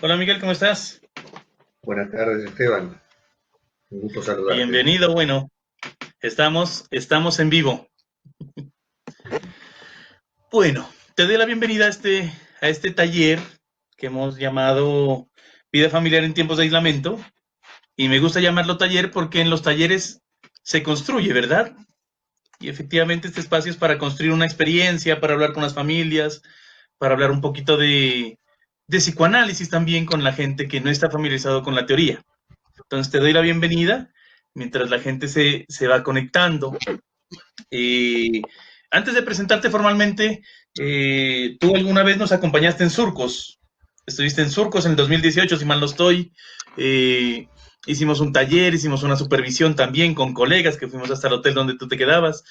Hola Miguel, ¿cómo estás? Buenas tardes, Esteban. Un gusto saludarte. Bienvenido, bueno, estamos en vivo. Bueno, te doy la bienvenida a este taller que hemos llamado Vida familiar en tiempos de aislamiento. Y me gusta llamarlo taller porque en los talleres se construye, ¿verdad? Y efectivamente este espacio es para construir una experiencia, para hablar con las familias, para hablar un poquito de psicoanálisis también con la gente que no está familiarizado con la teoría. Entonces te doy la bienvenida mientras la gente se va conectando. Eh, Antes de presentarte formalmente, tú alguna vez nos acompañaste en Surcos. Estuviste en Surcos en el 2018, si mal no estoy. Eh, Hicimos un taller, hicimos una supervisión también con colegas que fuimos hasta el hotel donde tú te quedabas.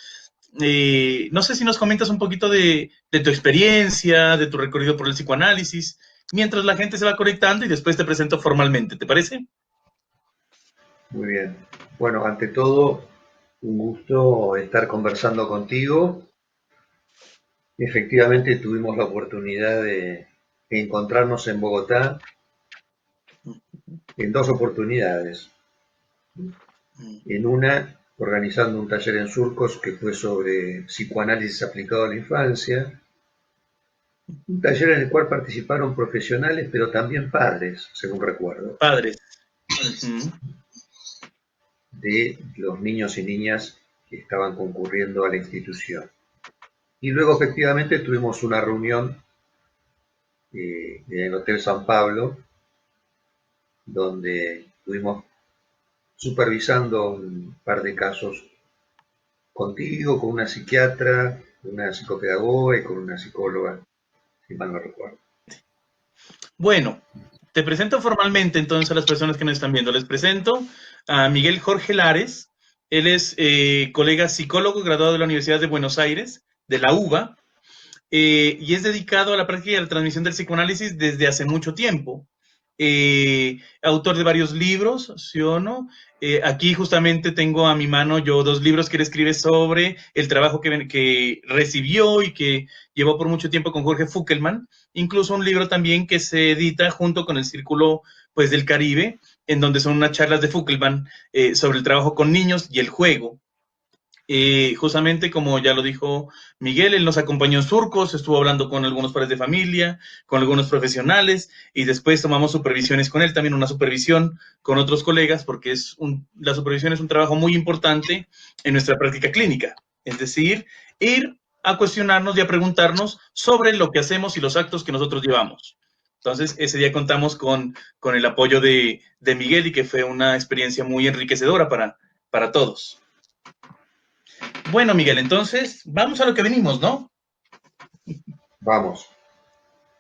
No sé si nos comentas un poquito de tu experiencia, de tu recorrido por el psicoanálisis, mientras la gente se va conectando y después te presento formalmente, ¿te parece? Muy bien. Bueno, ante todo, un gusto estar conversando contigo. Efectivamente, tuvimos la oportunidad de encontrarnos en Bogotá en dos oportunidades. En una, organizando un taller en Surcos que fue sobre psicoanálisis aplicado a la infancia. Un taller en el cual participaron profesionales, pero también padres, según recuerdo, Padres. Ujú. de los niños y niñas que estaban concurriendo a la institución. Y luego efectivamente tuvimos una reunión en el Hotel San Pablo, donde estuvimos supervisando un par de casos contigo, con una psiquiatra, una psicopedagoga y con una psicóloga, si mal no recuerdo. Bueno, te presento formalmente entonces a las personas que nos están viendo. Les presento a Miguel Jorge Lares. Él es colega psicólogo graduado de la Universidad de Buenos Aires, de la UBA, y es dedicado a la práctica y a la transmisión del psicoanálisis desde hace mucho tiempo. Autor de varios libros, ¿sí o no? Aquí justamente tengo a mi mano yo dos libros que él escribe sobre el trabajo que recibió y que llevó por mucho tiempo con Jorge Fuckelman, incluso un libro también que se edita junto con el Círculo pues, del Caribe, en donde son unas charlas de Fuckelman sobre el trabajo con niños y el juego. Justamente como ya lo dijo Miguel, él nos acompañó en Surcos, estuvo hablando con algunos padres de familia, con algunos profesionales y después tomamos supervisiones con él, también una supervisión con otros colegas, porque la supervisión es un trabajo muy importante en nuestra práctica clínica. Es decir, ir a cuestionarnos y a preguntarnos sobre lo que hacemos y los actos que nosotros llevamos. Entonces, ese día contamos con el apoyo de Miguel y que fue una experiencia muy enriquecedora para todos. Bueno, Miguel, entonces vamos a lo que venimos, ¿no? Vamos.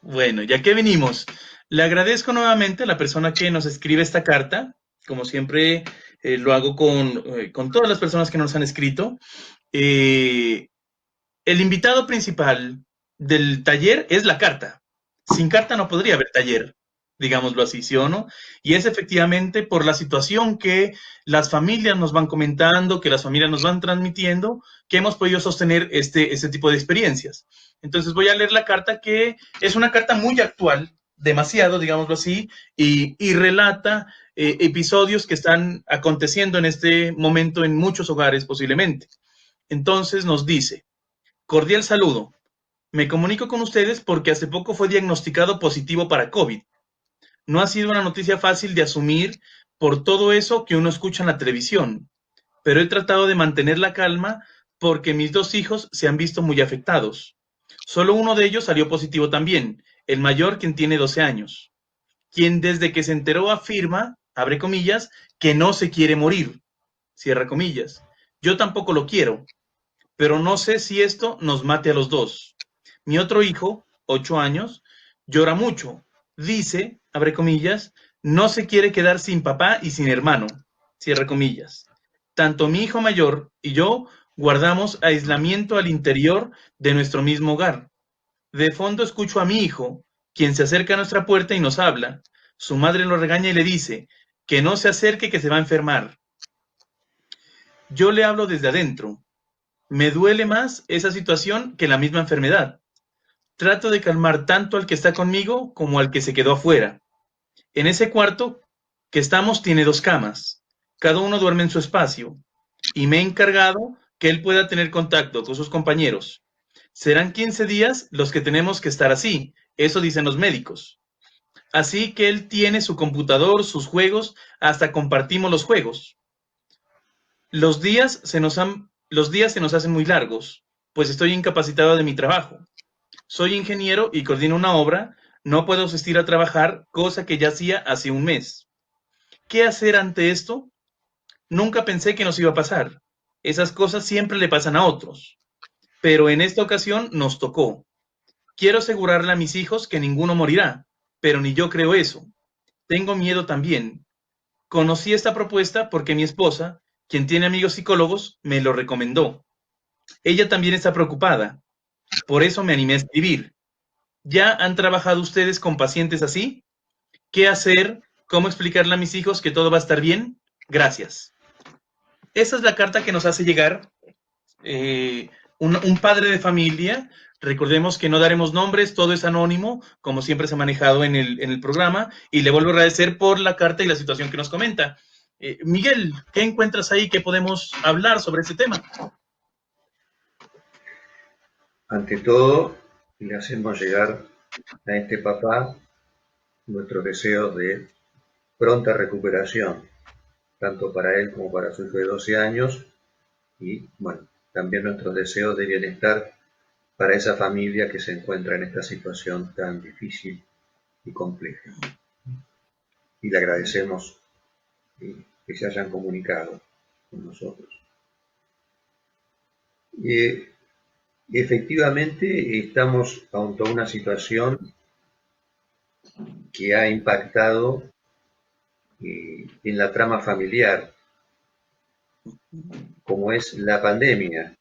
Bueno, ya que venimos, le agradezco nuevamente a la persona que nos escribe esta carta. Como siempre, lo hago con todas las personas que nos han escrito. Eh, el invitado principal del taller es la carta. Sin carta no podría haber taller, digámoslo así, ¿sí o no? Y es efectivamente por la situación que las familias nos van comentando, que las familias nos van transmitiendo, que hemos podido sostener este tipo de experiencias. Entonces voy a leer la carta que es una carta muy actual, demasiado, digámoslo así, y relata episodios que están aconteciendo en este momento en muchos hogares posiblemente. Entonces nos dice, cordial saludo. Me comunico con ustedes porque hace poco fue diagnosticado positivo para COVID. No ha sido una noticia fácil de asumir por todo eso que uno escucha en la televisión, pero he tratado de mantener la calma porque mis dos hijos se han visto muy afectados. Solo uno de ellos salió positivo también, el mayor, quien tiene 12 años, quien desde que se enteró afirma, abre comillas, que no se quiere morir, cierra comillas. Yo tampoco lo quiero, pero no sé si esto nos mate a los dos. Mi otro hijo, 8 años, llora mucho. Dice, abre comillas, no se quiere quedar sin papá y sin hermano, cierra comillas. Tanto mi hijo mayor y yo guardamos aislamiento al interior de nuestro mismo hogar. De fondo escucho a mi hijo, quien se acerca a nuestra puerta y nos habla. Su madre lo regaña y le dice que no se acerque, que se va a enfermar. Yo le hablo desde adentro. Me duele más esa situación que la misma enfermedad. Trato de calmar tanto al que está conmigo como al que se quedó afuera. En ese cuarto que estamos tiene 2 camas. Cada uno duerme en su espacio. Y me he encargado que él pueda tener contacto con sus compañeros. Serán 15 días los que tenemos que estar así. Eso dicen los médicos. Así que él tiene su computador, sus juegos, hasta compartimos los juegos. Los días se nos hacen muy largos, pues estoy incapacitado de mi trabajo. Soy ingeniero y coordino una obra, no puedo asistir a trabajar, cosa que ya hacía hace un mes. ¿Qué hacer ante esto? Nunca pensé que nos iba a pasar. Esas cosas siempre le pasan a otros. Pero en esta ocasión nos tocó. Quiero asegurarle a mis hijos que ninguno morirá, pero ni yo creo eso. Tengo miedo también. Conocí esta propuesta porque mi esposa, quien tiene amigos psicólogos, me lo recomendó. Ella también está preocupada. Por eso me animé a escribir. ¿Ya han trabajado ustedes con pacientes así? ¿Qué hacer? ¿Cómo explicarle a mis hijos que todo va a estar bien? Gracias. Esa es la carta que nos hace llegar un padre de familia. Recordemos que no daremos nombres, todo es anónimo, como siempre se ha manejado en el programa, y le vuelvo a agradecer por la carta y la situación que nos comenta. Miguel, ¿qué encuentras ahí? ¿Qué podemos hablar sobre este tema? Ante todo, le hacemos llegar a este papá nuestros deseos de pronta recuperación, tanto para él como para su hijo de 12 años, y bueno, también nuestros deseos de bienestar para esa familia que se encuentra en esta situación tan difícil y compleja. Y le agradecemos que se hayan comunicado con nosotros. Efectivamente, estamos ante una situación que ha impactado en la trama familiar, como es la pandemia.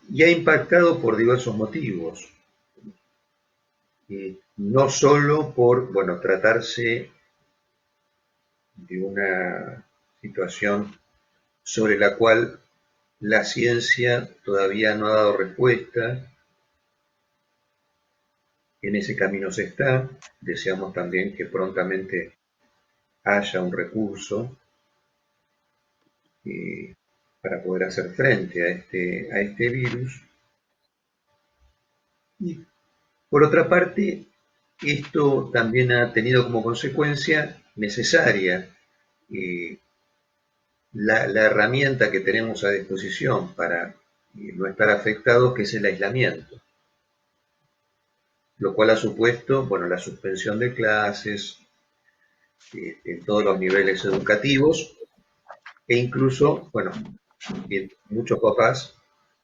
Y ha impactado por diversos motivos. No solo por, bueno, tratarse de una situación sobre la cual la ciencia todavía no ha dado respuesta. En ese camino se está. Deseamos también que prontamente haya un recurso para poder hacer frente a este virus. Y por otra parte, esto también ha tenido como consecuencia necesaria la herramienta que tenemos a disposición para no estar afectados, que es el aislamiento, lo cual ha supuesto, bueno, la suspensión de clases en todos los niveles educativos, e incluso, bueno, muchos papás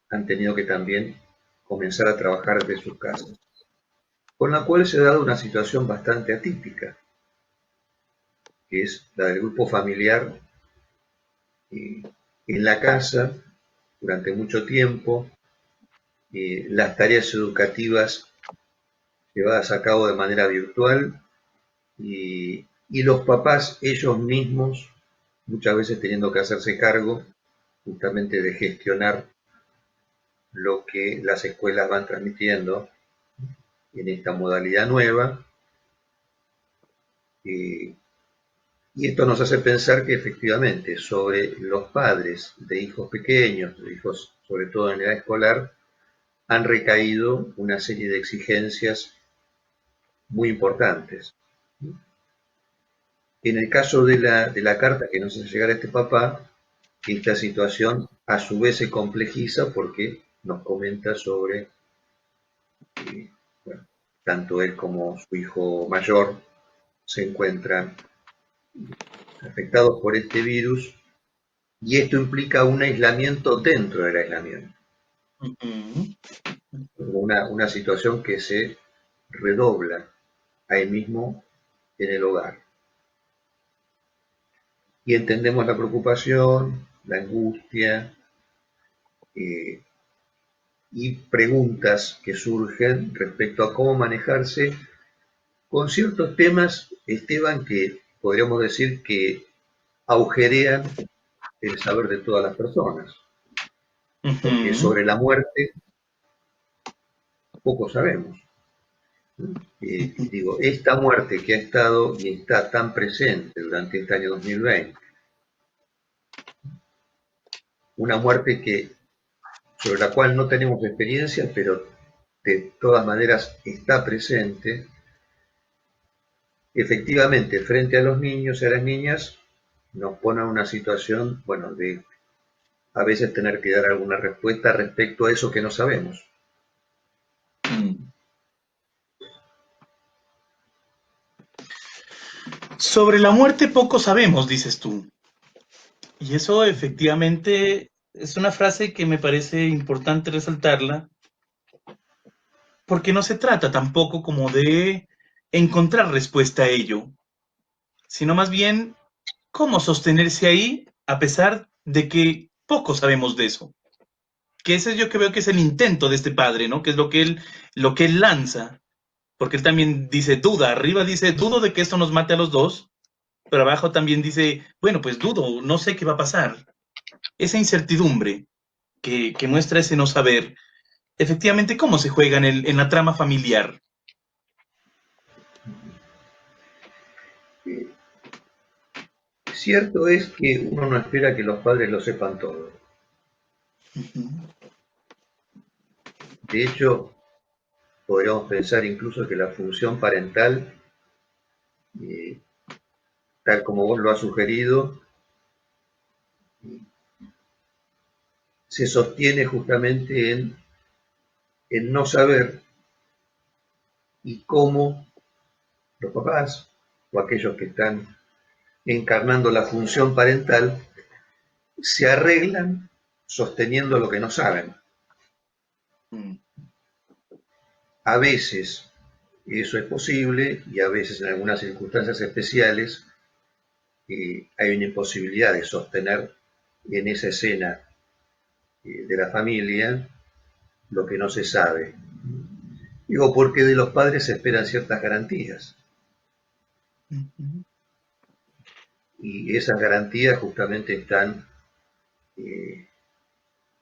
han tenido que también comenzar a trabajar desde sus casas, con la cual se ha dado una situación bastante atípica, que es la del grupo familiar en la casa durante mucho tiempo, las tareas educativas llevadas a cabo de manera virtual y los papás ellos mismos muchas veces teniendo que hacerse cargo justamente de gestionar lo que las escuelas van transmitiendo en esta modalidad nueva. Y esto nos hace pensar que efectivamente sobre los padres de hijos pequeños, de hijos sobre todo en edad escolar, han recaído una serie de exigencias muy importantes. En el caso de la carta que nos hace llegar a este papá, esta situación a su vez se complejiza porque nos comenta sobre, bueno, tanto él como su hijo mayor se encuentran afectados por este virus y esto implica un aislamiento dentro del aislamiento. Una situación que se redobla ahí mismo en el hogar. Y entendemos la preocupación, la angustia y preguntas que surgen respecto a cómo manejarse con ciertos temas, Esteban, que podríamos decir que agujerean el saber de todas las personas. Porque sobre la muerte poco sabemos. Digo, esta muerte que ha estado y está tan presente durante este año 2020, una muerte sobre la cual no tenemos experiencia, pero de todas maneras está presente, efectivamente, frente a los niños y a las niñas, nos pone en una situación, bueno, de a veces tener que dar alguna respuesta respecto a eso que no sabemos. Sobre la muerte poco sabemos, dices tú. Y eso efectivamente es una frase que me parece importante resaltarla, porque no se trata tampoco como de encontrar respuesta a ello, sino más bien cómo sostenerse ahí a pesar de que poco sabemos de eso. Que ese yo que veo que es el intento de este padre, ¿no? Que es lo que él lanza, porque él también dice duda, arriba dice dudo de que esto nos mate a los dos, pero abajo también dice, bueno, pues dudo, no sé qué va a pasar. Esa incertidumbre que muestra ese no saber, efectivamente, cómo se juega en la trama familiar. Cierto es que uno no espera que los padres lo sepan todo. De hecho, podríamos pensar incluso que la función parental, eh, tal como vos lo has sugerido, se sostiene justamente en no saber y cómo los papás o aquellos que están encarnando la función parental se arreglan sosteniendo lo que no saben. A veces eso es posible y a veces en algunas circunstancias especiales hay una imposibilidad de sostener en esa escena de la familia lo que no se sabe. Digo, porque de los padres se esperan ciertas garantías. Y esas garantías justamente están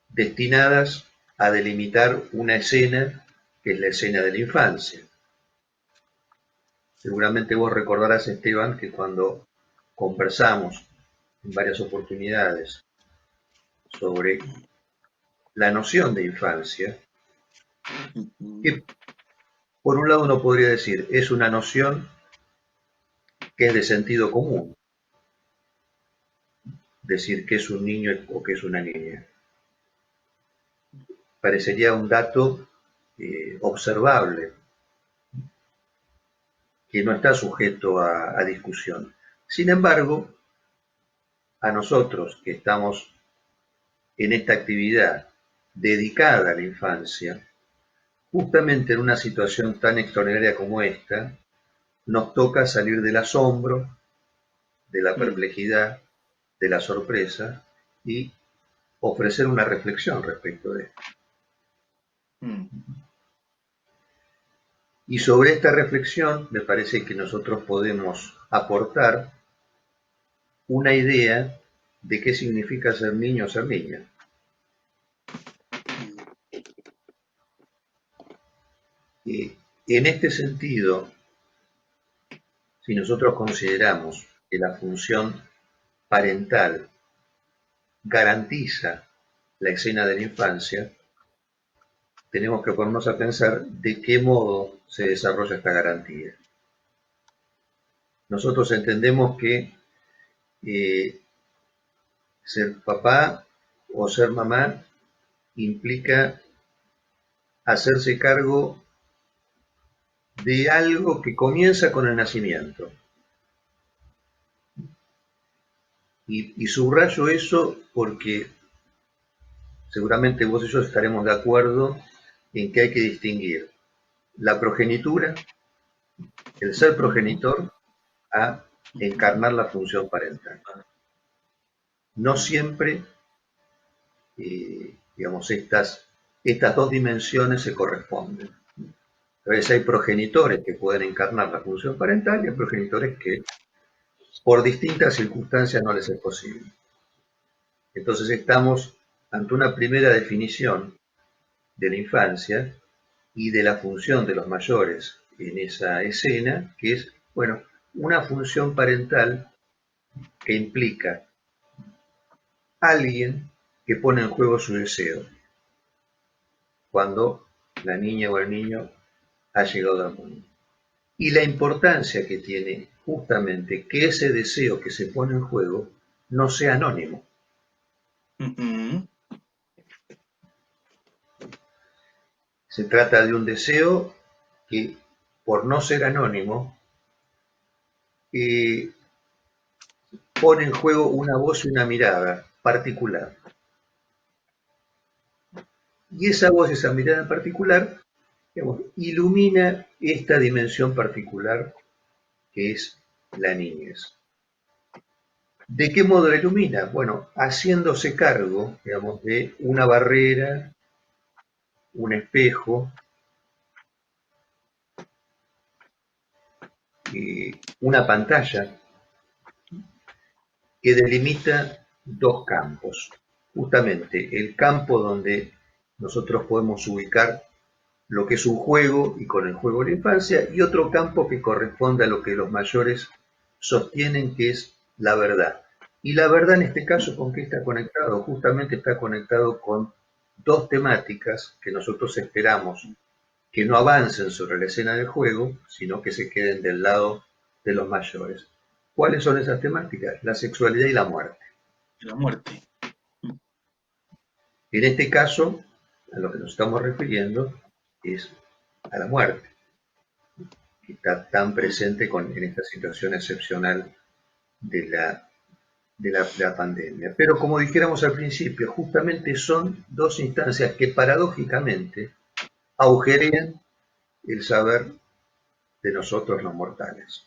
destinadas a delimitar una escena que es la escena de la infancia. Seguramente vos recordarás, Esteban, que cuando conversamos en varias oportunidades sobre la noción de infancia, que por un lado uno podría decir es una noción que es de sentido común, decir que es un niño o que es una niña. Parecería un dato observable, que no está sujeto a discusión. Sin embargo, a nosotros que estamos en esta actividad dedicada a la infancia, justamente en una situación tan extraordinaria como esta, nos toca salir del asombro, de la perplejidad, de la sorpresa y ofrecer una reflexión respecto de esto. Y sobre esta reflexión me parece que nosotros podemos aportar una idea de qué significa ser niño o ser niña. Y en este sentido, si nosotros consideramos que la función parental garantiza la escena de la infancia, tenemos que ponernos a pensar de qué modo se desarrolla esta garantía. Nosotros entendemos que ser papá o ser mamá implica hacerse cargo de algo que comienza con el nacimiento. Y subrayo eso porque seguramente vos y yo estaremos de acuerdo en que hay que distinguir la progenitura, el ser progenitor, a encarnar la función parental. No siempre, digamos, estas dos dimensiones se corresponden. A veces hay progenitores que pueden encarnar la función parental y hay progenitores que por distintas circunstancias no les es posible. Entonces estamos ante una primera definición de la infancia y de la función de los mayores en esa escena, que es, bueno, una función parental que implica alguien que pone en juego su deseo cuando la niña o el niño ha llegado al mundo. Y la importancia que tiene justamente que ese deseo que se pone en juego no sea anónimo. Se trata de un deseo que, por no ser anónimo, pone en juego una voz y una mirada particular. Y esa voz, esa mirada en particular, digamos, ilumina esta dimensión particular que es la niñez. ¿De qué modo la ilumina? Bueno, haciéndose cargo, digamos, de una barrera, un espejo, una pantalla que delimita dos campos. Justamente el campo donde nosotros podemos ubicar lo que es un juego y con el juego la infancia, y otro campo que corresponde a lo que los mayores sostienen que es la verdad. Y la verdad en este caso, ¿con qué está conectado? Justamente está conectado con dos temáticas que nosotros esperamos que no avancen sobre la escena del juego, sino que se queden del lado de los mayores. ¿Cuáles son esas temáticas? La sexualidad y la muerte. La muerte. En este caso, a lo que nos estamos refiriendo es a la muerte, que está tan presente en esta situación excepcional de la pandemia. Pero como dijéramos al principio, justamente son dos instancias que paradójicamente agujerean el saber de nosotros los mortales.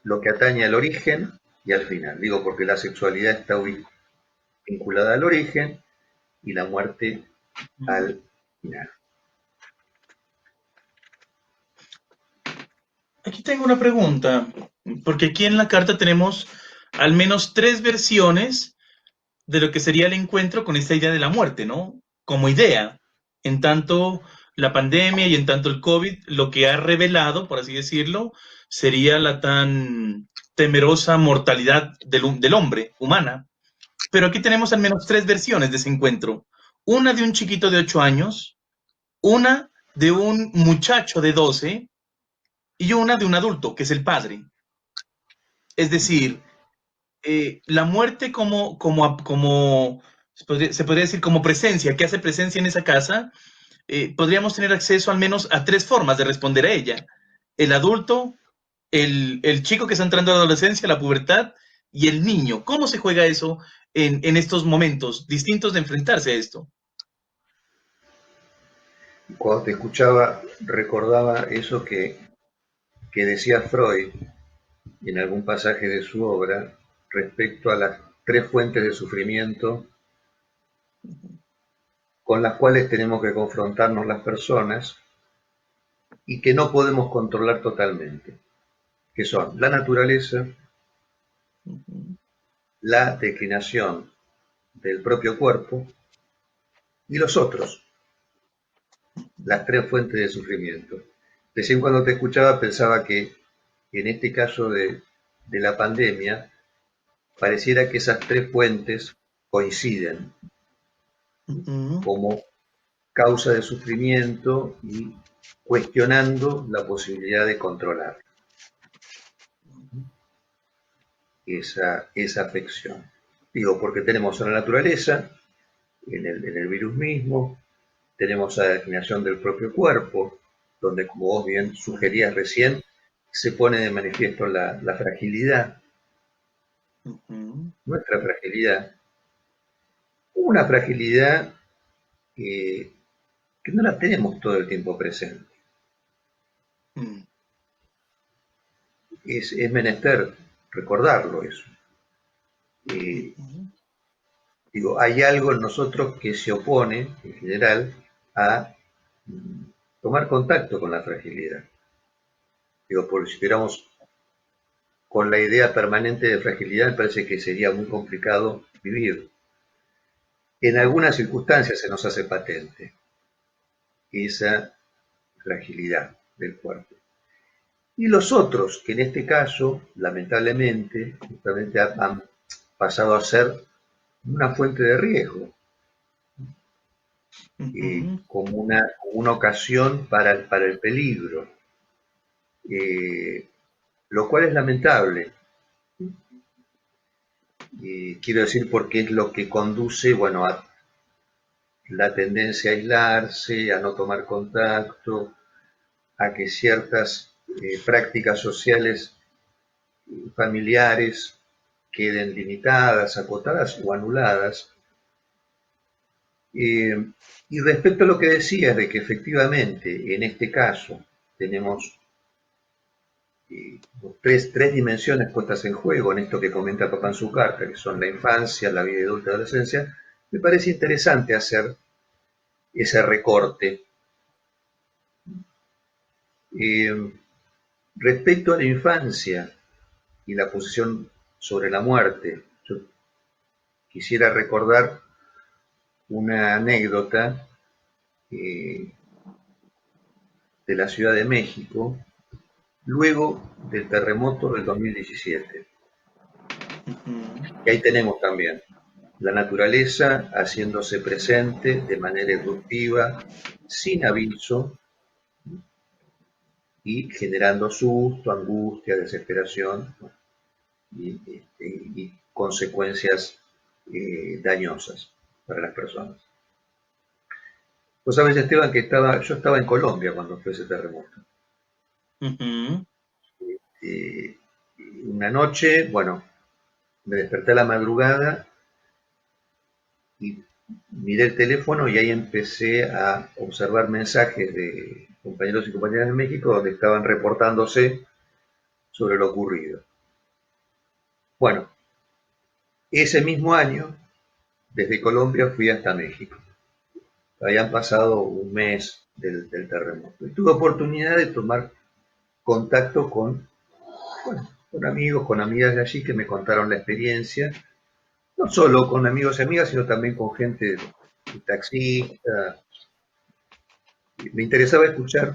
Lo que atañe al origen y al final. Digo porque la sexualidad está vinculada al origen y la muerte al final. Aquí tengo una pregunta, porque aquí en la carta tenemos al menos 3 versiones de lo que sería el encuentro con esta idea de la muerte, ¿no? Como idea. En tanto la pandemia y en tanto el COVID, lo que ha revelado, por así decirlo, sería la tan temerosa mortalidad del hombre, humana. Pero aquí tenemos al menos 3 versiones de ese encuentro. Una de un chiquito de 8 años, una de un muchacho de 12 y una de un adulto, que es el padre. Es decir, la muerte se podría decir como presencia, que hace presencia en esa casa, podríamos tener acceso al menos a 3 formas de responder a ella. El adulto, el chico que está entrando a la adolescencia, la pubertad, y el niño. ¿Cómo se juega eso en estos momentos distintos de enfrentarse a esto? Cuando te escuchaba, recordaba eso que decía Freud en algún pasaje de su obra respecto a las 3 fuentes de sufrimiento con las cuales tenemos que confrontarnos las personas y que no podemos controlar totalmente, que son la naturaleza, la declinación del propio cuerpo y los otros, las 3 fuentes de sufrimiento. Recién cuando te escuchaba pensaba que en este caso de la pandemia, pareciera que esas 3 fuentes coinciden como causa de sufrimiento y cuestionando la posibilidad de controlar esa afección. Digo, porque tenemos a la naturaleza, en el virus mismo, tenemos a la declinación del propio cuerpo, donde, como vos bien sugerías recién, se pone de manifiesto la fragilidad, nuestra fragilidad, una fragilidad que no la tenemos todo el tiempo presente. Es menester recordarlo eso. Digo, hay algo en nosotros que se opone, en general, a tomar contacto con la fragilidad. Digo, porque si estuviéramos con la idea permanente de fragilidad, me parece que sería muy complicado vivir. En algunas circunstancias se nos hace patente, esa fragilidad del cuerpo. Y los otros, que en este caso, lamentablemente, justamente han pasado a ser una fuente de riesgo, como una ocasión para el peligro, lo cual es lamentable. Quiero decir, porque es lo que conduce, bueno, a la tendencia a aislarse, a no tomar contacto, a que ciertas prácticas sociales familiares queden limitadas, acotadas o anuladas. Y respecto a lo que decías de que efectivamente en este caso tenemos tres dimensiones puestas en juego en esto que comenta papá en su carta, que son la infancia, la vida adulta y la adolescencia, me parece interesante hacer ese recorte. Respecto a la infancia y la posición sobre la muerte, yo quisiera recordar una anécdota de la Ciudad de México luego del terremoto del 2017. Y ahí tenemos también la naturaleza haciéndose presente de manera irruptiva, sin aviso, y generando susto, angustia, desesperación y consecuencias dañosas para las personas. Vos sabés, Esteban, que yo estaba en Colombia cuando fue ese terremoto. Una noche, bueno, me desperté a la madrugada y miré el teléfono y ahí empecé a observar mensajes de compañeros y compañeras de México donde estaban reportándose sobre lo ocurrido. Bueno, ese mismo año, desde Colombia fui hasta México. Habían pasado un mes del terremoto. Y tuve oportunidad de tomar contacto con amigos, con amigas de allí que me contaron la experiencia, no solo con amigos y amigas, sino también con gente taxista. Me interesaba escuchar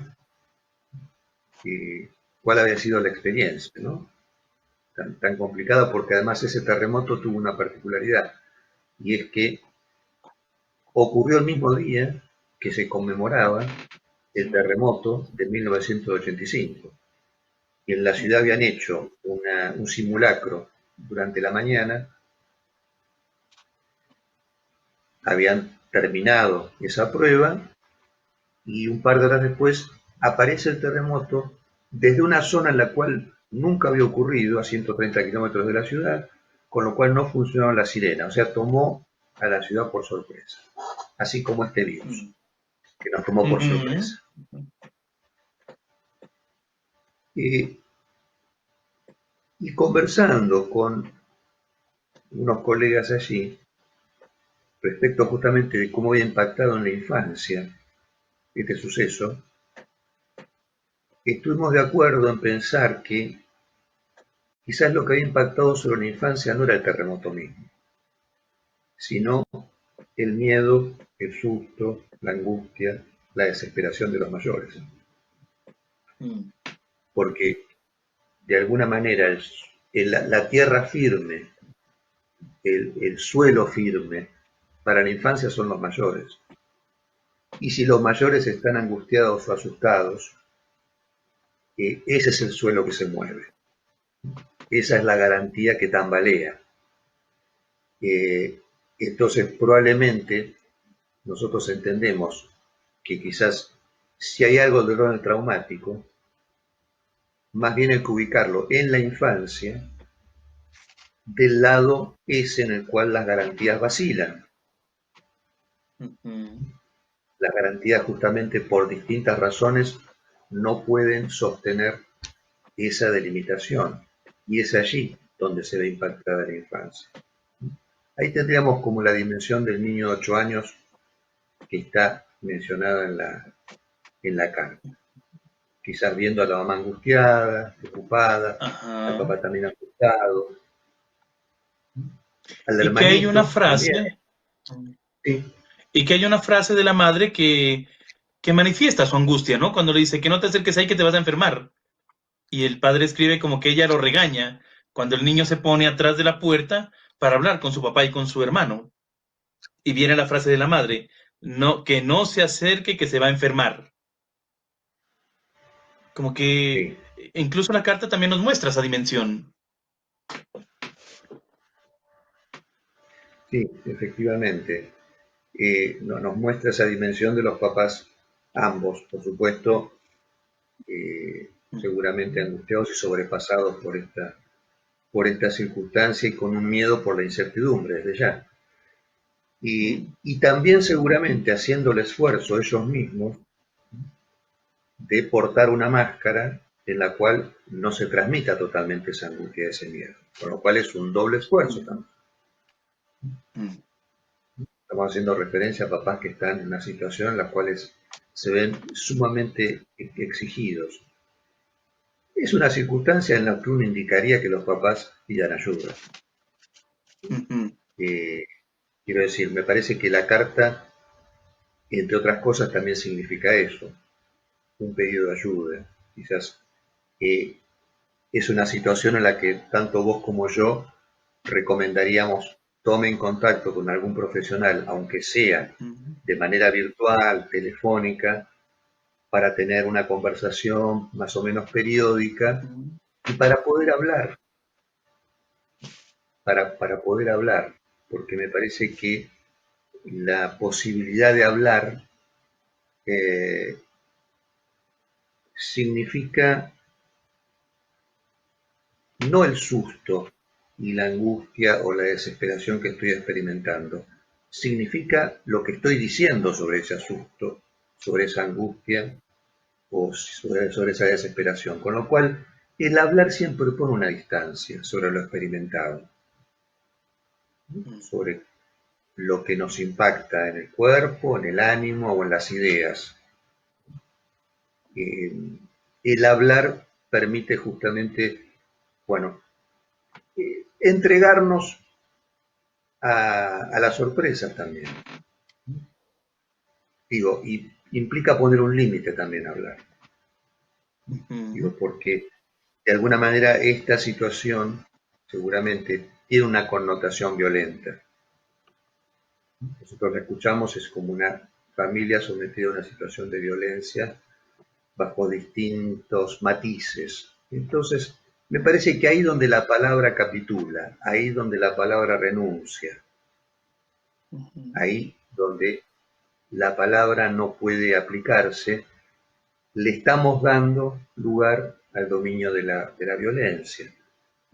cuál había sido la experiencia, ¿no? Tan complicada, porque además ese terremoto tuvo una particularidad, y es que ocurrió el mismo día que se conmemoraba el terremoto de 1985. Y en la ciudad habían hecho un simulacro durante la mañana, habían terminado esa prueba y un par de horas después aparece el terremoto desde una zona en la cual nunca había ocurrido, a 130 kilómetros de la ciudad, con lo cual no funcionaba la sirena, o sea, tomó a la ciudad por sorpresa, así como este virus, que nos tomó por sorpresa. Y conversando con unos colegas allí, respecto justamente de cómo había impactado en la infancia este suceso, estuvimos de acuerdo en pensar que quizás lo que había impactado sobre la infancia no era el terremoto mismo, sino el miedo, el susto, la angustia, la desesperación de los mayores. Porque de alguna manera la tierra firme, el suelo firme para la infancia son los mayores. Y si los mayores están angustiados o asustados, ese es el suelo que se mueve. Esa es la garantía que tambalea. Entonces, probablemente nosotros entendemos que quizás si hay algo de dolor traumático, más bien hay que ubicarlo en la infancia, del lado ese en el cual las garantías vacilan. Las garantías, justamente por distintas razones, no pueden sostener esa delimitación, y es allí donde se ve impactada la infancia. Ahí tendríamos como la dimensión del niño de 8 años que está mencionada en la carta. Quizás viendo a la mamá angustiada, preocupada, al papá también asustado, al y que hay una hermanito frase, también. Sí. Y que hay una frase de la madre que que manifiesta su angustia, ¿no? Cuando le dice que no te acerques ahí que te vas a enfermar. Y el padre escribe como que ella lo regaña cuando el niño se pone atrás de la puerta para hablar con su papá y con su hermano. Y viene la frase de la madre, no, que no se acerque, que se va a enfermar. Como que Sí, incluso la carta también nos muestra esa dimensión. sí, efectivamente. Nos muestra esa dimensión de los papás, ambos, por supuesto, seguramente angustiados y sobrepasados por esta circunstancia y con un miedo por la incertidumbre desde ya. Y también seguramente haciendo el esfuerzo ellos mismos de portar una máscara en la cual no se transmita totalmente esa angustia, ese miedo, con lo cual es un doble esfuerzo también. Estamos haciendo referencia a papás que están en una situación en la cual se ven sumamente exigidos. Es una circunstancia en la que uno indicaría que los papás pidan ayuda. Eh, Quiero decir, me parece que la carta, entre otras cosas, también significa eso, un pedido de ayuda. Quizás es una situación en la que tanto vos como yo recomendaríamos tomen contacto con algún profesional, aunque sea de manera virtual, telefónica, para tener una conversación más o menos periódica y para poder hablar, para poder hablar, porque me parece que la posibilidad de hablar eh, significa no el susto y la angustia o la desesperación que estoy experimentando, significa lo que estoy diciendo sobre ese susto, sobre esa angustia o sobre esa desesperación. Con lo cual, el hablar siempre pone una distancia sobre lo experimentado, sobre lo que nos impacta en el cuerpo, en el ánimo o en las ideas. Eh, el hablar permite justamente, bueno, entregarnos a la sorpresa también. Digo, y implica poner un límite también a hablar. Digo, porque de alguna manera esta situación seguramente tiene una connotación violenta. Nosotros la escuchamos, es como una familia sometida a una situación de violencia bajo distintos matices. Entonces, me parece que ahí donde la palabra capitula, ahí donde la palabra renuncia, ahí donde la palabra no puede aplicarse, le estamos dando lugar al dominio de la violencia.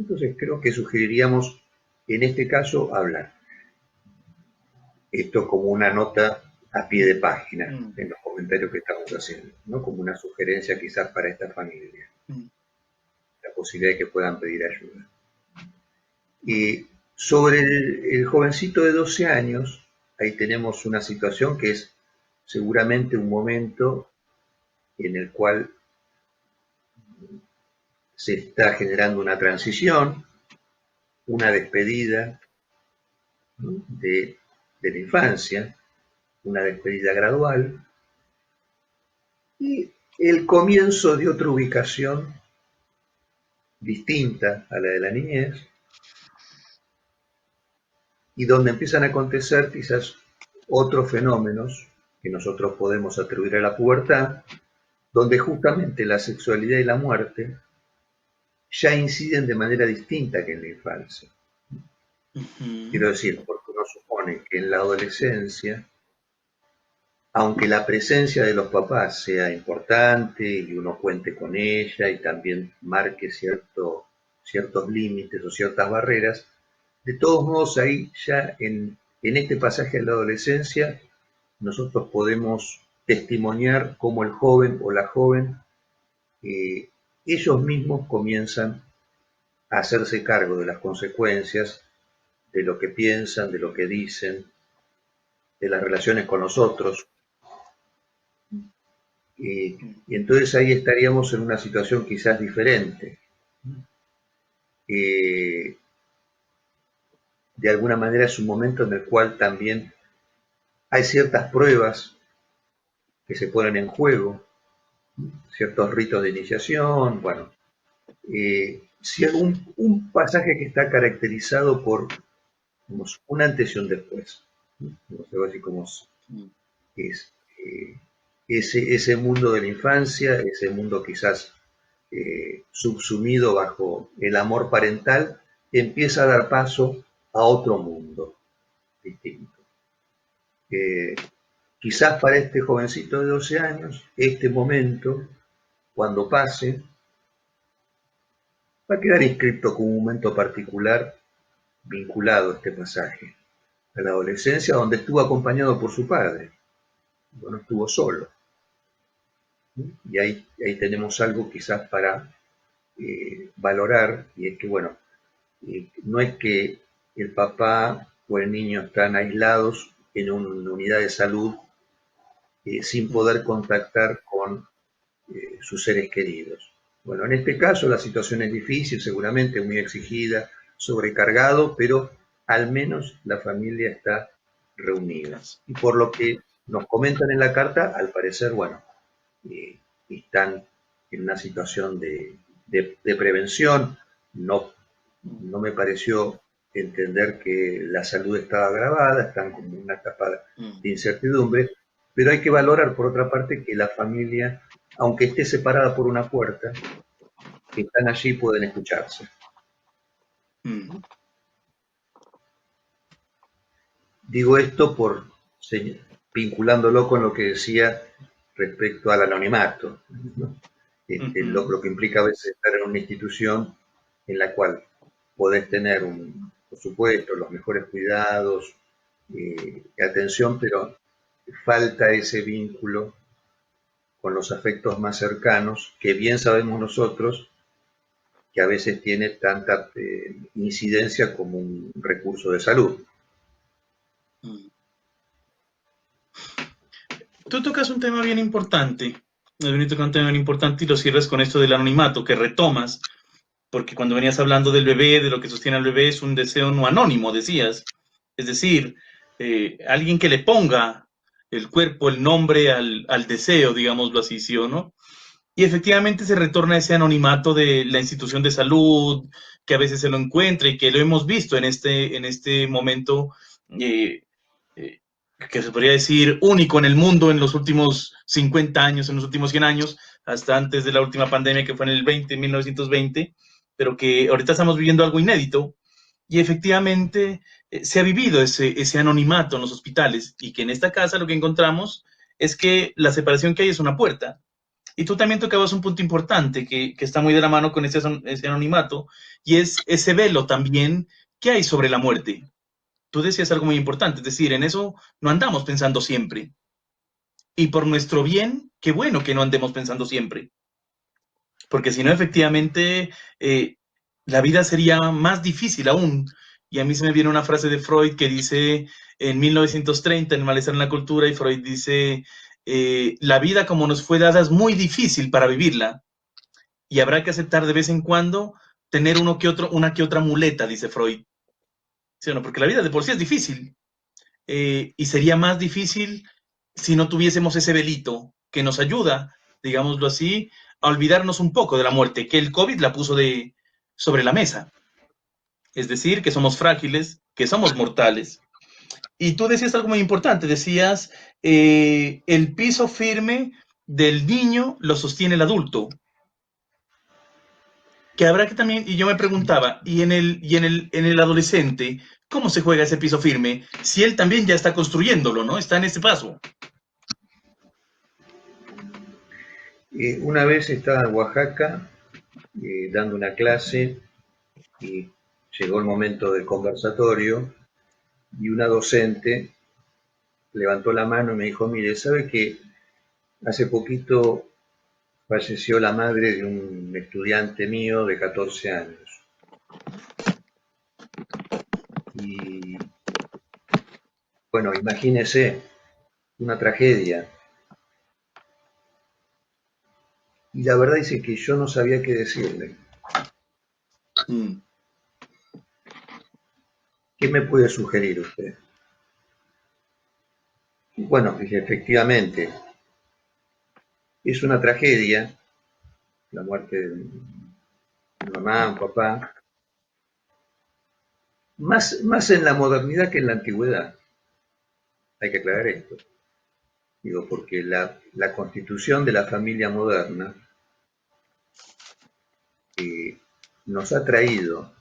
Entonces creo que sugeriríamos, en este caso, hablar. Esto como una nota a pie de página en los comentarios que estamos haciendo, ¿no? Como una sugerencia quizás para esta familia, la posibilidad de que puedan pedir ayuda. Y sobre el jovencito de 12 años, ahí tenemos una situación que es seguramente un momento en el cual se está generando una transición, una despedida, ¿no? de la infancia, una despedida gradual y el comienzo de otra ubicación distinta a la de la niñez y donde empiezan a acontecer quizás otros fenómenos que nosotros podemos atribuir a la pubertad, donde justamente la sexualidad y la muerte ya inciden de manera distinta que en la infancia. Quiero decir, porque uno supone que en la adolescencia, aunque la presencia de los papás sea importante y uno cuente con ella y también marque ciertos límites o ciertas barreras, de todos modos ahí ya en este pasaje de la adolescencia nosotros podemos testimoniar cómo el joven o la joven ellos mismos comienzan a hacerse cargo de las consecuencias de lo que piensan, de lo que dicen, de las relaciones con los otros. Y entonces ahí estaríamos en una situación quizás diferente. De alguna manera es un momento en el cual también hay ciertas pruebas que se ponen en juego, ciertos ritos de iniciación, bueno, si un pasaje que está caracterizado por un antes y un después, no sé así como es ese mundo de la infancia, ese mundo quizás subsumido bajo el amor parental, empieza a dar paso a otro mundo distinto. Quizás para este jovencito de 12 años, este momento, cuando pase, va a quedar inscrito como un momento particular vinculado a este pasaje, a la adolescencia, donde estuvo acompañado por su padre, no estuvo solo. Y ahí tenemos algo quizás para valorar, y es que, bueno, no es que el papá o el niño están aislados en una unidad de salud sin poder contactar con sus seres queridos. Bueno, en este caso la situación es difícil, seguramente muy exigida, sobrecargado, pero al menos la familia está reunida. Y por lo que nos comentan en la carta, al parecer, bueno, están en una situación de prevención. No me pareció entender que la salud estaba agravada, están como en una etapa de incertidumbre, pero hay que valorar, por otra parte, que la familia, aunque esté separada por una puerta, que están allí y pueden escucharse. Digo esto vinculándolo con lo que decía respecto al anonimato, ¿no? Lo que implica a veces estar en una institución en la cual podés tener, por supuesto, los mejores cuidados y atención, pero falta ese vínculo con los afectos más cercanos, que bien sabemos nosotros que a veces tiene tanta incidencia como un recurso de salud. Tú tocas un tema bien importante, y lo cierras con esto del anonimato, que retomas, porque cuando venías hablando del bebé, de lo que sostiene al bebé, es un deseo no anónimo, decías. Es decir, alguien que le ponga el cuerpo, el nombre al deseo, digámoslo así, ¿sí o no? Y efectivamente se retorna ese anonimato de la institución de salud, que a veces se lo encuentra y que lo hemos visto en este momento, eh, eh, que se podría decir único en el mundo en los últimos 50 años, en los últimos 100 años, hasta antes de la última pandemia que fue en el 1920, pero que ahorita estamos viviendo algo inédito. Y efectivamente se ha vivido ese anonimato en los hospitales y que en esta casa lo que encontramos es que la separación que hay es una puerta. Y tú también tocabas un punto importante que está muy de la mano con ese anonimato, y es ese velo también que hay sobre la muerte. Tú decías algo muy importante, es decir, en eso no andamos pensando siempre. Y por nuestro bien, qué bueno que no andemos pensando siempre. Porque si no, efectivamente, la vida sería más difícil aún. Y a mí se me viene una frase de Freud que dice en 1930, en Malestar en la Cultura, y Freud dice, la vida como nos fue dada es muy difícil para vivirla. Y habrá que aceptar de vez en cuando tener una que otra muleta, dice Freud. ¿Sí o no? Porque la vida de por sí es difícil. Y sería más difícil si no tuviésemos ese velito que nos ayuda, digámoslo así, a olvidarnos un poco de la muerte, que el COVID la puso sobre la mesa. Es decir, que somos frágiles, que somos mortales. Y tú decías algo muy importante, decías, el piso firme del niño lo sostiene el adulto. Que habrá que también, y yo me preguntaba, en el adolescente, ¿cómo se juega ese piso firme? Si él también ya está construyéndolo, ¿no? Está en ese paso. Una vez estaba en Oaxaca dando una clase y llegó el momento del conversatorio y una docente levantó la mano y me dijo, mire, ¿sabe que hace poquito falleció la madre de un estudiante mío de 14 años? Y bueno, imagínese una tragedia. Y la verdad es que yo no sabía qué decirle. ¿Qué me puede sugerir usted? Y bueno, dije, efectivamente, Es una tragedia, la muerte de mi mamá, un papá, más en la modernidad que en la antigüedad. Hay que aclarar esto. Digo, porque la constitución de la familia moderna nos ha traído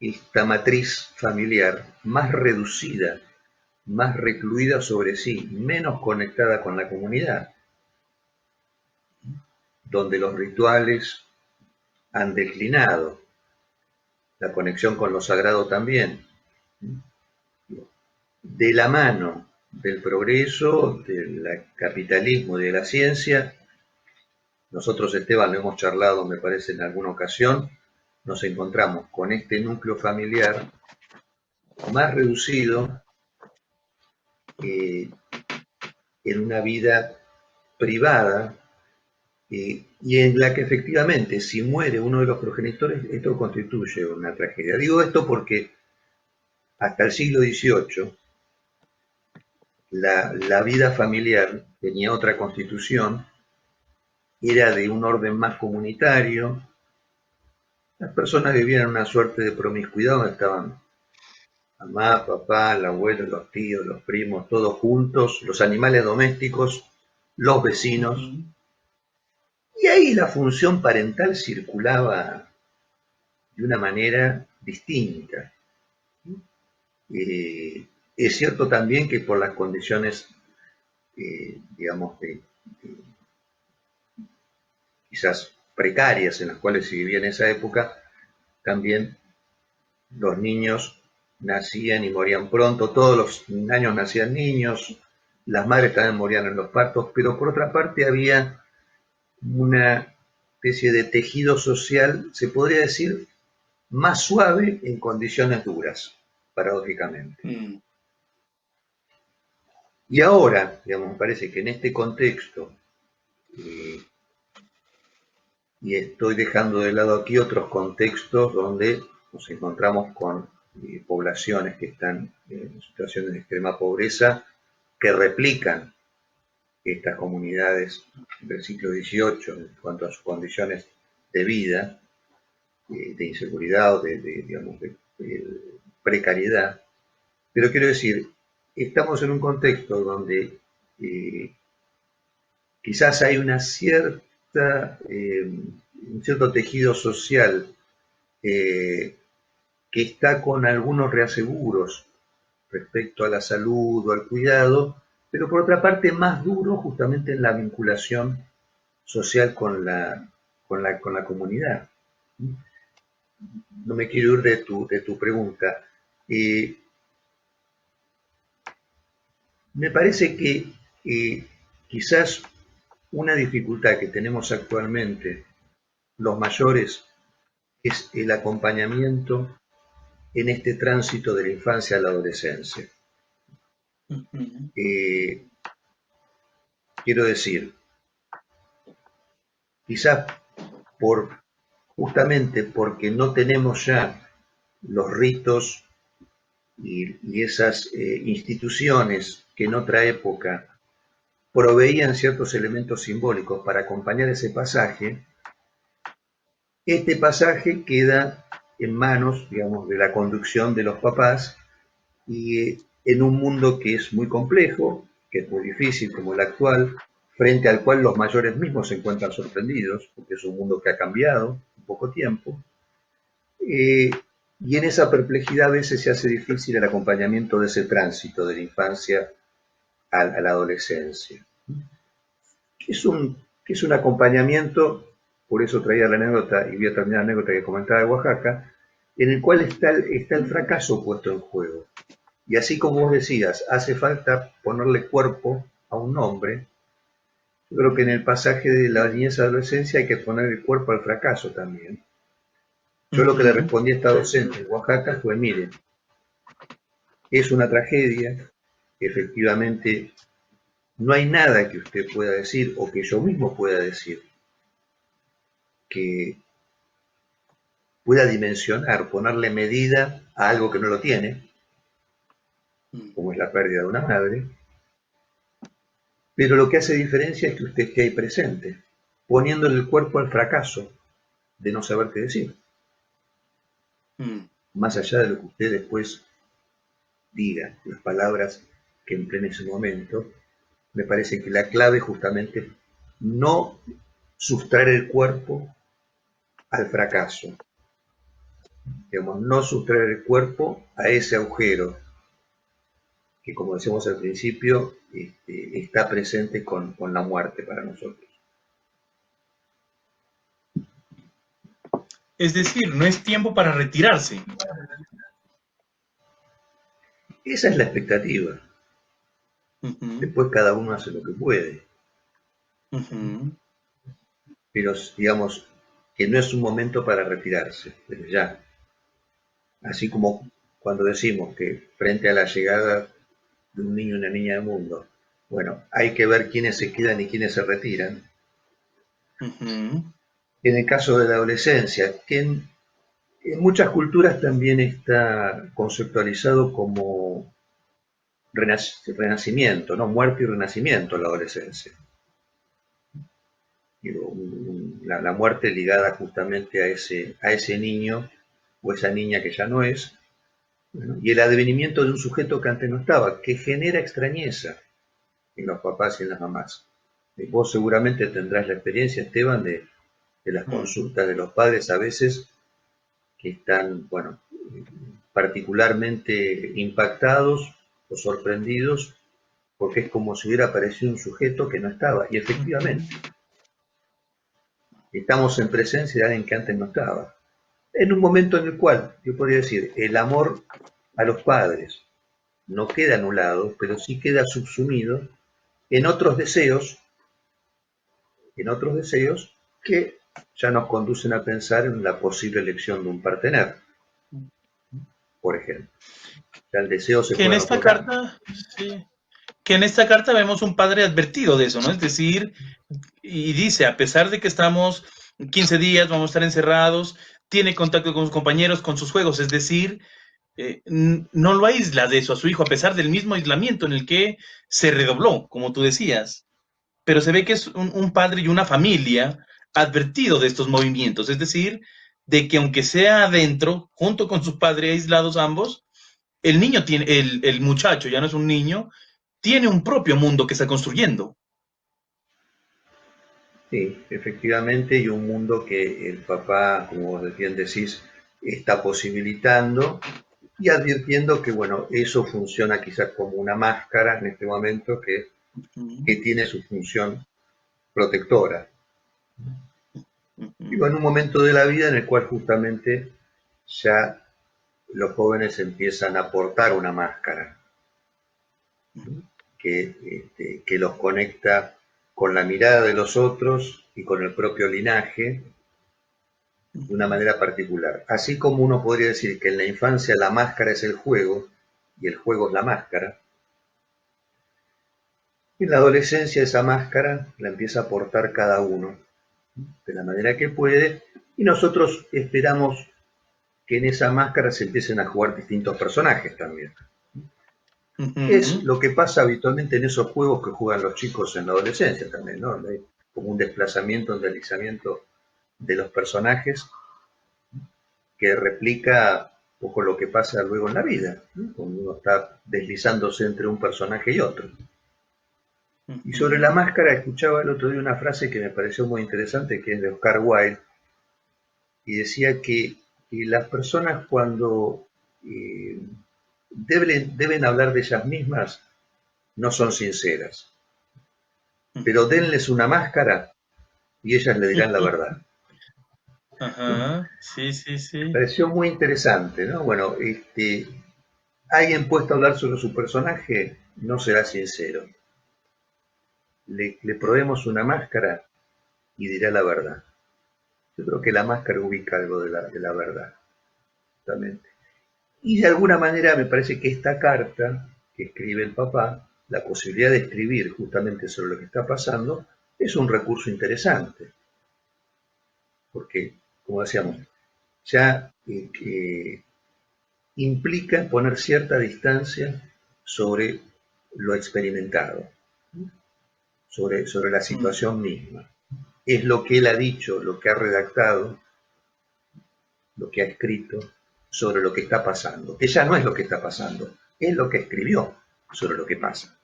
esta matriz familiar más reducida, más recluida sobre sí, menos conectada con la comunidad, donde los rituales han declinado, la conexión con lo sagrado también, de la mano del progreso, del capitalismo y de la ciencia. Nosotros, Esteban, lo hemos charlado, me parece, en alguna ocasión, nos encontramos con este núcleo familiar más reducido en una vida privada y en la que efectivamente, si muere uno de los progenitores, esto constituye una tragedia. Digo esto porque hasta el siglo XVIII la vida familiar tenía otra constitución, era de un orden más comunitario, las personas vivían en una suerte de promiscuidad donde estaban mamá, papá, el abuelo, los tíos, los primos, todos juntos, los animales domésticos, los vecinos, y ahí la función parental circulaba de una manera distinta. Es cierto también que por las condiciones, digamos, quizás precarias en las cuales se vivía en esa época, también los niños nacían y morían pronto, todos los años nacían niños, las madres también morían en los partos, pero por otra parte había una especie de tejido social, se podría decir, más suave en condiciones duras, paradójicamente. Y ahora, digamos, me parece que en este contexto, y estoy dejando de lado aquí otros contextos donde nos encontramos con poblaciones que están en situaciones de extrema pobreza, que replican estas comunidades del siglo XVIII en cuanto a sus condiciones de vida, de inseguridad o digamos, de precariedad. Pero quiero decir, estamos en un contexto donde quizás hay una cierta, un cierto tejido social que está con algunos reaseguros respecto a la salud o al cuidado, pero por otra parte más duro justamente en la vinculación social con la comunidad. No me quiero ir de tu pregunta. Me parece que quizás una dificultad que tenemos actualmente los mayores es el acompañamiento en este tránsito de la infancia a la adolescencia. Quiero decir, quizás justamente porque no tenemos ya los ritos y esas instituciones que en otra época proveían ciertos elementos simbólicos para acompañar ese pasaje, este pasaje queda en manos, digamos, de la conducción de los papás y en un mundo que es muy complejo, que es muy difícil como el actual, frente al cual los mayores mismos se encuentran sorprendidos, porque es un mundo que ha cambiado en poco tiempo, y en esa perplejidad a veces se hace difícil el acompañamiento de ese tránsito de la infancia a la adolescencia. Es un acompañamiento, por eso traía la anécdota, y voy a terminar la anécdota que comentaba de Oaxaca, en el cual está el fracaso puesto en juego. Y así como vos decías, hace falta ponerle cuerpo a un nombre, yo creo que en el pasaje de la niñez a adolescencia hay que ponerle cuerpo al fracaso también. Yo lo que le respondí a esta docente en Oaxaca fue, miren, es una tragedia, efectivamente no hay nada que usted pueda decir o que yo mismo pueda decir que pueda dimensionar, ponerle medida a algo que no lo tiene, como es la pérdida de una madre, Pero lo que hace diferencia es que usted esté ahí presente, poniéndole el cuerpo al fracaso de no saber qué decir. Mm. Más allá de lo que usted después diga, las palabras que emplee en ese momento, me parece que la clave justamente es no sustraer el cuerpo al fracaso, digamos, no sustraer el cuerpo a ese agujero que, como decíamos al principio, está presente con la muerte para nosotros. Es decir, no es tiempo para retirarse. Esa es la expectativa. Ujú, Después cada uno hace lo que puede, ujú. pero digamos que no es un momento para retirarse, desde ya. Así como cuando decimos que frente a la llegada de un niño o una niña al mundo, bueno, hay que ver quiénes se quedan y quiénes se retiran. Ujú, En el caso de la adolescencia, que en muchas culturas también está conceptualizado como renacimiento, ¿no? Muerte y renacimiento la adolescencia. Digo, la muerte ligada justamente a ese niño o esa niña que ya no es, bueno, y el advenimiento de un sujeto que antes no estaba, que genera extrañeza en los papás y en las mamás. Vos seguramente tendrás la experiencia, Esteban, de las ujú. consultas de los padres a veces que están, bueno, particularmente impactados o sorprendidos porque es como si hubiera aparecido un sujeto que no estaba. Y efectivamente, Ujú. estamos en presencia de alguien que antes no estaba. En un momento en el cual, yo podría decir, el amor a los padres no queda anulado, pero sí queda subsumido en en otros deseos que ya nos conducen a pensar en la posible elección de un partener, por ejemplo. Ya el deseo se Que en puede esta otorgar. carta, sí, que en esta carta vemos un padre advertido de eso, ¿no? Es decir, y dice, a pesar de que estamos 15 días, vamos a estar encerrados, tiene contacto con sus compañeros, con sus juegos, es decir, no lo aísla de eso a su hijo, a pesar del mismo aislamiento en el que se redobló, como tú decías. Pero se ve que es un padre y una familia advertido de estos movimientos, es decir, de que aunque sea adentro, junto con su padre aislados ambos, el niño tiene, el muchacho ya no es un niño, tiene un propio mundo que está construyendo. Sí, efectivamente, y un mundo que el papá, como vos bien decís, está posibilitando y advirtiendo que, bueno, eso funciona quizás como una máscara en este momento Ujú, que tiene su función protectora. Y ujú, en un momento de la vida en el cual justamente ya los jóvenes empiezan a portar una máscara que los conecta con la mirada de los otros y con el propio linaje de una ujú. manera particular. Así como uno podría decir que en la infancia la máscara es el juego y el juego es la máscara, en la adolescencia esa máscara la empieza a portar cada uno de la manera que puede y nosotros esperamos que en esa máscara se empiecen a jugar distintos personajes también. Es Ujú. lo que pasa habitualmente en esos juegos que juegan los chicos en la adolescencia también, ¿no? Hay como un desplazamiento, un deslizamiento de los personajes que replica un poco lo que pasa luego en la vida, ¿no? Cuando uno está deslizándose entre un personaje y otro. Y sobre la Ujú. máscara escuchaba el otro día una frase que me pareció muy interesante, que es de Oscar Wilde, y decía que las personas cuando eh, deben hablar de ellas mismas no son sinceras, pero Ujú. denles una máscara y ellas le dirán la verdad. Ajá, sí, sí, sí. Pareció muy interesante, ¿no? Bueno, alguien puesto a hablar sobre su personaje no será sincero. Le probemos una máscara y dirá la verdad. Yo creo que la máscara ubica algo de la verdad, justamente. Y de alguna manera me parece que esta carta que escribe el papá, la posibilidad de escribir justamente sobre lo que está pasando, es un recurso interesante, porque, como decíamos, ya implica poner cierta distancia sobre lo experimentado. sobre la situación misma. Es lo que él ha dicho, lo que ha redactado, lo que ha escrito sobre lo que está pasando, que ya no es lo que está pasando, es lo que escribió sobre lo que pasa.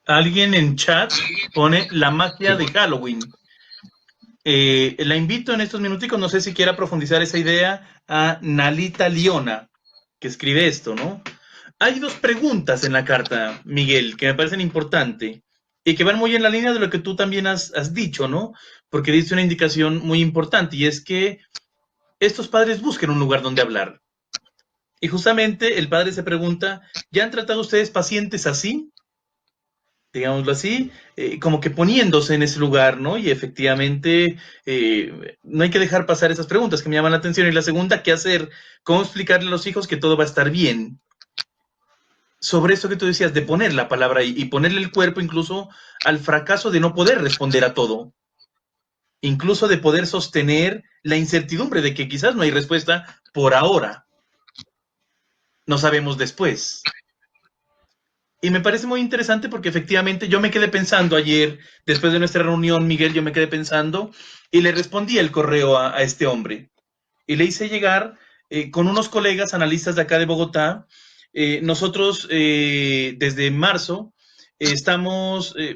Alguien en chat pone la magia de Halloween. La invito en estos minuticos, no sé si quiera profundizar esa idea, a Nalita Liona, que escribe esto, ¿no? Hay dos preguntas en la carta, Miguel, que me parecen importantes y que van muy en la línea de lo que tú también has dicho, ¿no? Porque diste una indicación muy importante y es que estos padres busquen un lugar donde hablar. Y justamente el padre se pregunta, ¿ya han tratado ustedes pacientes así? Digámoslo así, como que poniéndose en ese lugar, ¿no? Y efectivamente no hay que dejar pasar esas preguntas que me llaman la atención. Y la segunda, ¿qué hacer? ¿Cómo explicarle a los hijos que todo va a estar bien? Sobre eso que tú decías, de poner la palabra ahí y ponerle el cuerpo incluso al fracaso de no poder responder a todo. Incluso de poder sostener la incertidumbre de que quizás no hay respuesta por ahora. No sabemos después. Y me parece muy interesante porque efectivamente yo me quedé pensando ayer, después de nuestra reunión, Miguel, yo me quedé pensando y le respondí el correo a este hombre. Y le hice llegar con unos colegas analistas de acá de Bogotá. Nosotros desde marzo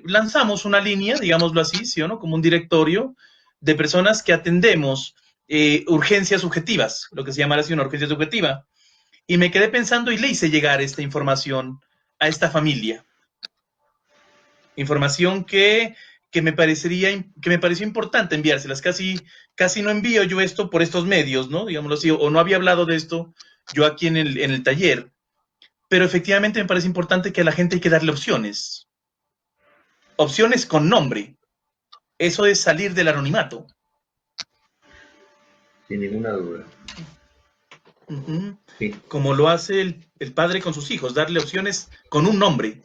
lanzamos una línea, digámoslo así, ¿sí o no? Como un directorio de personas que atendemos urgencias subjetivas, lo que se llama así una urgencia subjetiva. Y me quedé pensando y le hice llegar esta información a esta familia. Información que me pareció importante enviárselas. Casi no envío yo esto por estos medios, ¿no? Digámoslo así, o no había hablado de esto yo aquí en el taller. Pero efectivamente me parece importante que a la gente hay que darle opciones. Opciones con nombre. Eso es salir del anonimato. Sin ninguna duda. Sí. Como lo hace el padre con sus hijos, darle opciones con un nombre.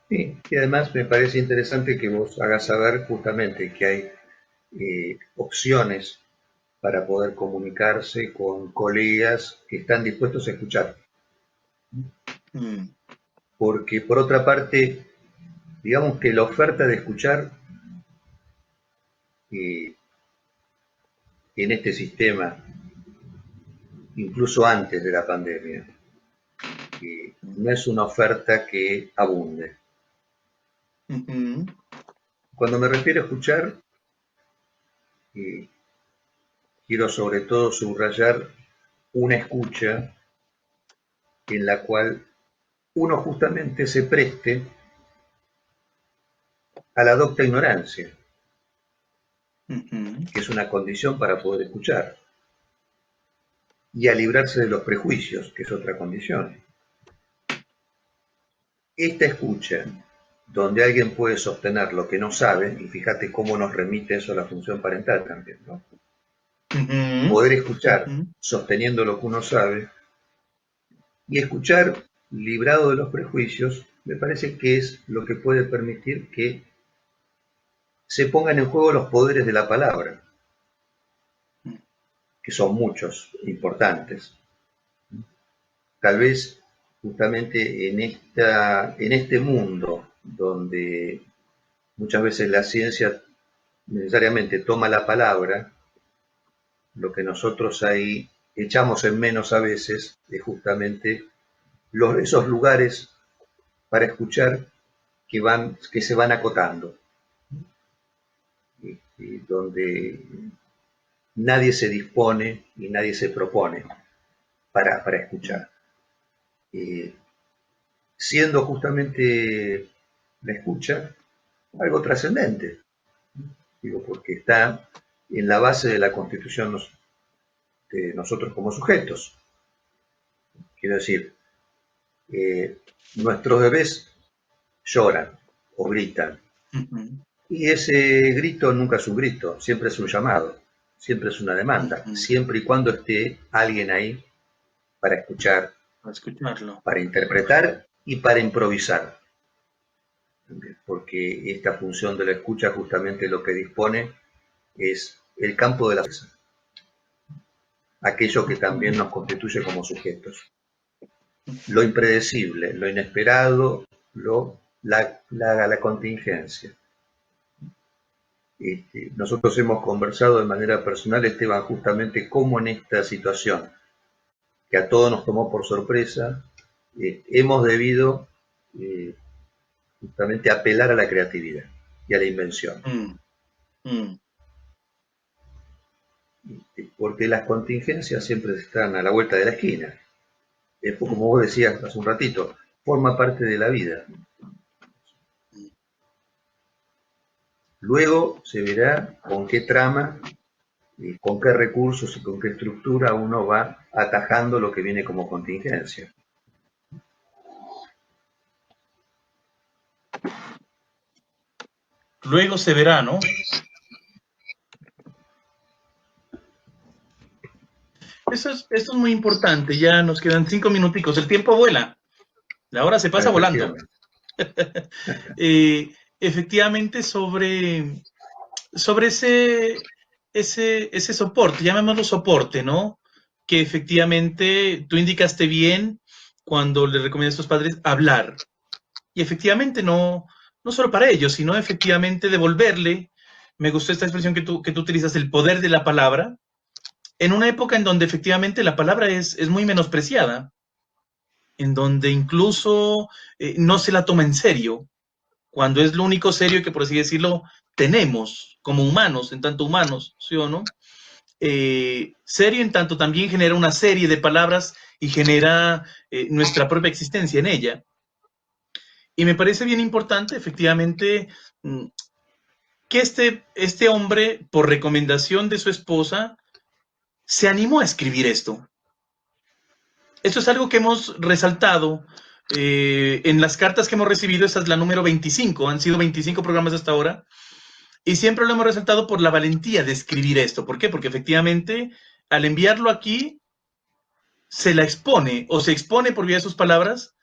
Sí, y además me parece interesante que vos hagas saber justamente que hay opciones para poder comunicarse con colegas que están dispuestos a escuchar. Porque por otra parte, digamos que la oferta de escuchar en este sistema, incluso antes de la pandemia, no es una oferta que abunde. Cuando me refiero a escuchar, quiero sobre todo subrayar una escucha en la cual uno justamente se preste a la docta ignorancia, que es una condición para poder escuchar, y a librarse de los prejuicios, que es otra condición. Esta escucha, donde alguien puede sostener lo que no sabe, y fíjate cómo nos remite eso a la función parental también, ¿no? Poder escuchar sosteniendo lo que uno sabe y escuchar librado de los prejuicios, me parece que es lo que puede permitir que se pongan en juego los poderes de la palabra, que son muchos, importantes. Tal vez justamente en este mundo donde muchas veces la ciencia necesariamente toma la palabra, lo que nosotros ahí echamos en menos a veces es justamente esos lugares para escuchar que se van acotando, y donde nadie se dispone y nadie se propone para escuchar. Siendo justamente la escucha algo trascendente, digo, porque está en la base de la constitución de nosotros como sujetos. Quiero decir, nuestros bebés lloran o gritan, y ese grito nunca es un grito, siempre es un llamado, siempre es una demanda, siempre y cuando esté alguien ahí para escuchar, para escucharlo, para interpretar y para improvisar. Porque esta función de la escucha justamente lo que dispone es el campo de la fuerza, aquello que también nos constituye como sujetos. lo impredecible, lo inesperado, la contingencia. Nosotros hemos conversado de manera personal, Esteban, justamente cómo en esta situación, que a todos nos tomó por sorpresa, hemos debido justamente apelar a la creatividad y a la invención. Porque las contingencias siempre están a la vuelta de la esquina. Como vos decías hace un ratito, forma parte de la vida. Luego se verá con qué trama, con qué recursos y con qué estructura uno va atajando lo que viene como contingencia. Luego se verá, ¿no? Esto es muy importante. Ya nos quedan 5 minuticos. El tiempo vuela. La hora se pasa volando. Efectivamente, sobre ese soporte, llamémoslo soporte, ¿no? Que efectivamente tú indicaste bien cuando le recomiendas a tus padres hablar. Y efectivamente no solo para ellos, sino efectivamente devolverle, me gustó esta expresión que tú utilizas, el poder de la palabra, en una época en donde efectivamente la palabra es muy menospreciada, en donde incluso no se la toma en serio, cuando es lo único serio que, por así decirlo, tenemos como humanos, en tanto humanos, ¿sí o no? Serio en tanto también genera una serie de palabras y genera nuestra propia existencia en ella. Y me parece bien importante, efectivamente, que este hombre, por recomendación de su esposa, se animó a escribir esto. Esto es algo que hemos resaltado en las cartas que hemos recibido. Esta es la número 25, han sido 25 programas hasta ahora, y siempre lo hemos resaltado por la valentía de escribir esto. ¿Por qué? Porque efectivamente, al enviarlo aquí, se la expone, o se expone por vía de sus palabras,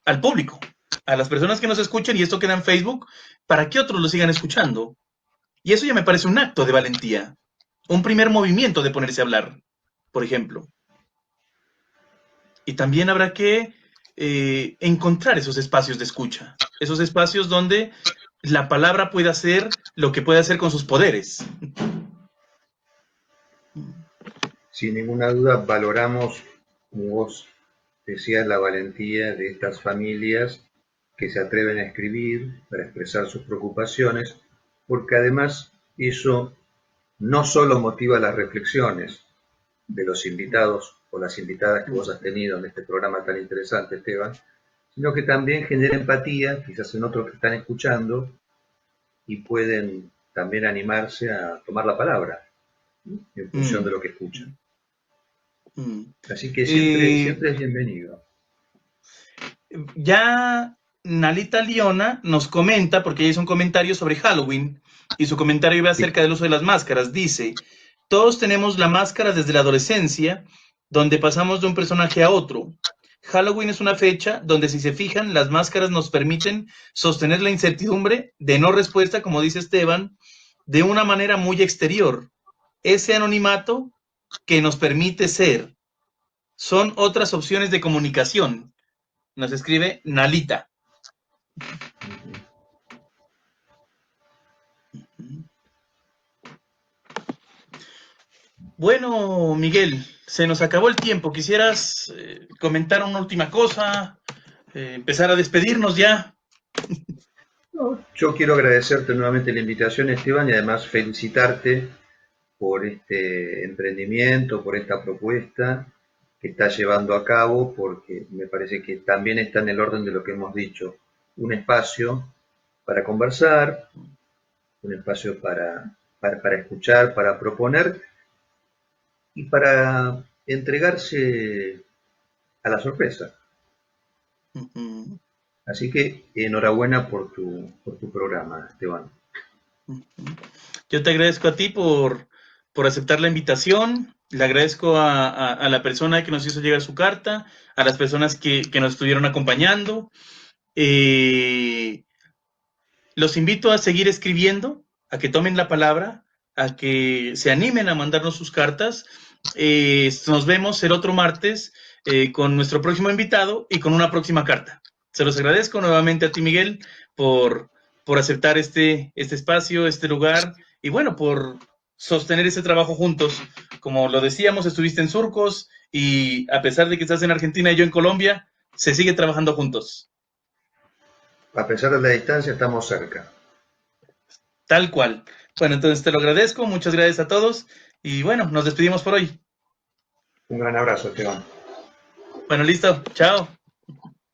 al público, a las personas que nos escuchan, y esto queda en Facebook, para que otros lo sigan escuchando. Y eso ya me parece un acto de valentía, un primer movimiento de ponerse a hablar, por ejemplo. Y también habrá que encontrar esos espacios de escucha, esos espacios donde la palabra pueda hacer lo que puede hacer con sus poderes. Sin ninguna duda valoramos, como vos decías, la valentía de estas familias que se atreven a escribir para expresar sus preocupaciones, porque además eso no solo motiva las reflexiones de los invitados o las invitadas que vos has tenido en este programa tan interesante, Esteban, sino que también genera empatía, quizás en otros que están escuchando, y pueden también animarse a tomar la palabra en función de lo que escuchan. Así que siempre es bienvenido. Ya Nalita Liona nos comenta, porque ella hizo un comentario sobre Halloween, y su comentario iba acerca del uso de las máscaras. Dice: todos tenemos la máscara desde la adolescencia, donde pasamos de un personaje a otro. Halloween es una fecha donde, si se fijan, las máscaras nos permiten sostener la incertidumbre de no respuesta, como dice Esteban, de una manera muy exterior. Ese anonimato que nos permite ser. Son otras opciones de comunicación. Nos escribe Nalita. Bueno, Miguel, se nos acabó el tiempo. ¿Quisieras comentar una última cosa? Empezar a despedirnos ya. No, yo quiero agradecerte nuevamente la invitación, Esteban, y además felicitarte por este emprendimiento, por esta propuesta que estás llevando a cabo, porque me parece que también está en el orden de lo que hemos dicho. Un espacio para conversar, un espacio para escuchar, para proponer y para entregarse a la sorpresa. Así que enhorabuena por tu programa, Esteban. Yo te agradezco a ti por aceptar la invitación. Le agradezco a la persona que nos hizo llegar su carta, a las personas que nos estuvieron acompañando. Los invito a seguir escribiendo, a que tomen la palabra, a que se animen a mandarnos sus cartas. Nos vemos el otro martes con nuestro próximo invitado y con una próxima carta. Se los agradezco nuevamente a ti, Miguel, por aceptar este espacio, este lugar, y bueno, por sostener ese trabajo juntos. Como lo decíamos, estuviste en Surcos, y a pesar de que estás en Argentina y yo en Colombia, se sigue trabajando juntos. A pesar de la distancia, estamos cerca. Tal cual. Bueno, entonces te lo agradezco, muchas gracias a todos, y bueno, nos despedimos por hoy. Un gran abrazo, Esteban. Bueno, listo, chao.